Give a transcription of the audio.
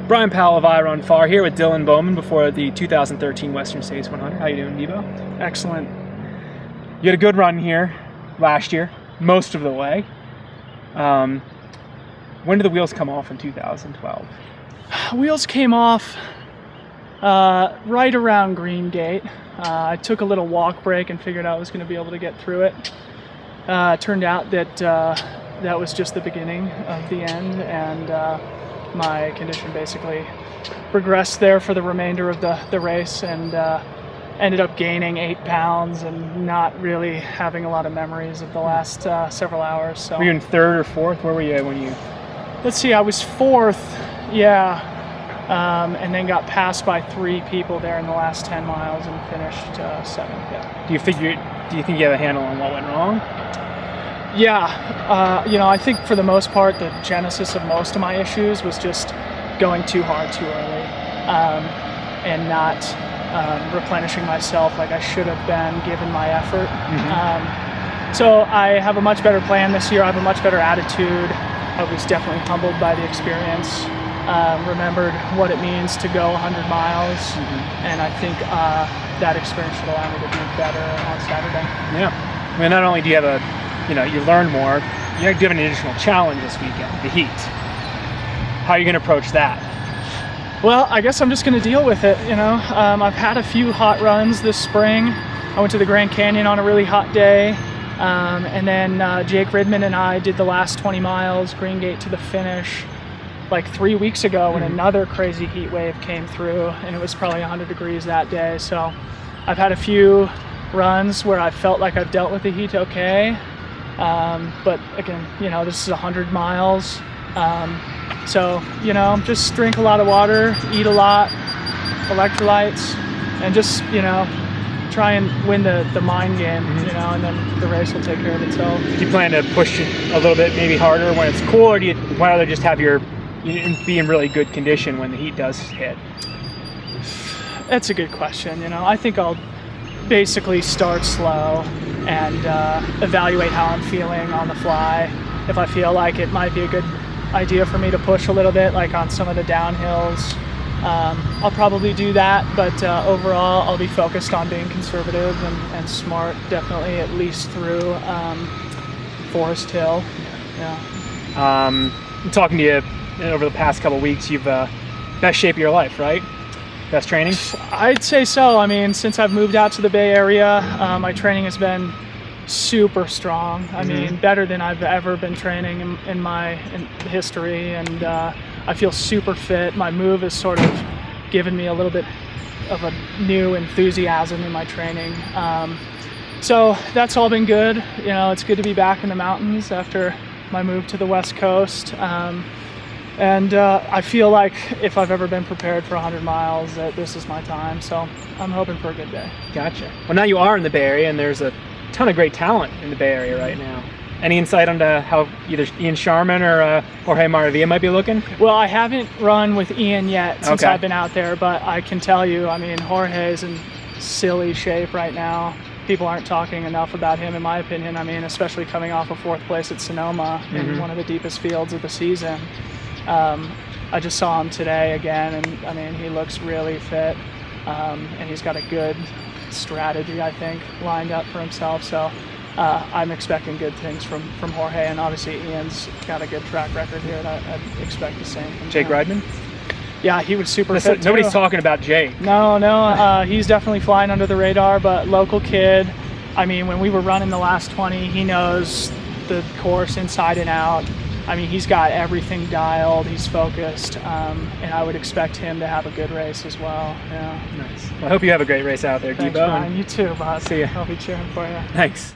Brian Powell of I Run Far here with Dylan Bowman before the 2013 Western States 100. How you doing, Debo? Excellent. You had a good run here last year, most of the way. When did the wheels come off in 2012? Wheels came off right around Green Gate. I took a little walk break and figured I was going to be able to get through it. Turned out that that was just the beginning of the end, and my condition basically regressed there for the remainder of the race, and ended up gaining 8 pounds and not really having a lot of memories of the last several hours. So were you in third or fourth? Where were you when you? Let's see, I was fourth, yeah, and then got passed by 3 people there in the last 10 miles and finished 7th. Yeah. Do you think you have a handle on what went wrong? Yeah, I think for the most part, the genesis of most of my issues was just going too hard too early, and not replenishing myself like I should have been given my effort. Mm-hmm. So I have a much better plan this year. I have a much better attitude. I was definitely humbled by the experience. Remembered what it means to go 100 miles, and I think that experience should allow me to do better on Saturday. Yeah, I mean, not only do you have you learn more, you have an additional challenge this weekend, the heat. How are you going to approach that? Well, I guess I'm just going to deal with it. I've had a few hot runs this spring. I went to the Grand Canyon on a really hot day, and then Jake Ridman and I did the last 20 miles, Green Gate to the finish, like 3 weeks ago when another crazy heat wave came through, and it was probably 100 degrees that day. So I've had a few runs where I felt like I've dealt with the heat okay. But again, this is 100 miles. So, just drink a lot of water, eat a lot, electrolytes, and just, try and win the mind game, and then the race will take care of itself. Do you plan to push it a little bit, maybe harder when it's cool, or do you rather just have be in really good condition when the heat does hit? That's a good question. I think I'll basically start slow and evaluate how I'm feeling on the fly. If I feel like it might be a good idea for me to push a little bit, like on some of the downhills, I'll probably do that, but overall I'll be focused on being conservative and smart, definitely at least through Forest Hill. Yeah. Talking to you over the past couple of weeks, you've best shape of your life, right? Best training? I'd say so. I mean, since I've moved out to the Bay Area, my training has been super strong. I mean, better than I've ever been training in my history, and I feel super fit. My move has sort of given me a little bit of a new enthusiasm in my training. So that's all been good. It's good to be back in the mountains after my move to the West Coast. And I feel like if I've ever been prepared for 100 miles, that this is my time. So I'm hoping for a good day. Gotcha. Well, now you are in the Bay Area, and there's a ton of great talent in the Bay Area right now. Any insight onto how either Ian Sharman or Jorge Maravilla might be looking? Well, I haven't run with Ian yet since I've been out there, but I can tell you, I mean, Jorge's in silly shape right now. People aren't talking enough about him, in my opinion. I mean, especially coming off of 4th place at Sonoma in one of the deepest fields of the season. I just saw him today again, and I mean, he looks really fit, and he's got a good strategy, I think, lined up for himself. So I'm expecting good things from Jorge, and obviously Ian's got a good track record here, and I'd expect the same from Jake him. Ridman? Yeah, he was super fit Nobody's too. talking about Jake. No, he's definitely flying under the radar, but local kid. I mean, when we were running the last 20, he knows the course inside and out. I mean, he's got everything dialed, he's focused, and I would expect him to have a good race as well. Yeah. Nice. Well, I hope you have a great race out there, Thanks, Debo. Brian. You too, boss. See ya. I'll be cheering for you. Thanks.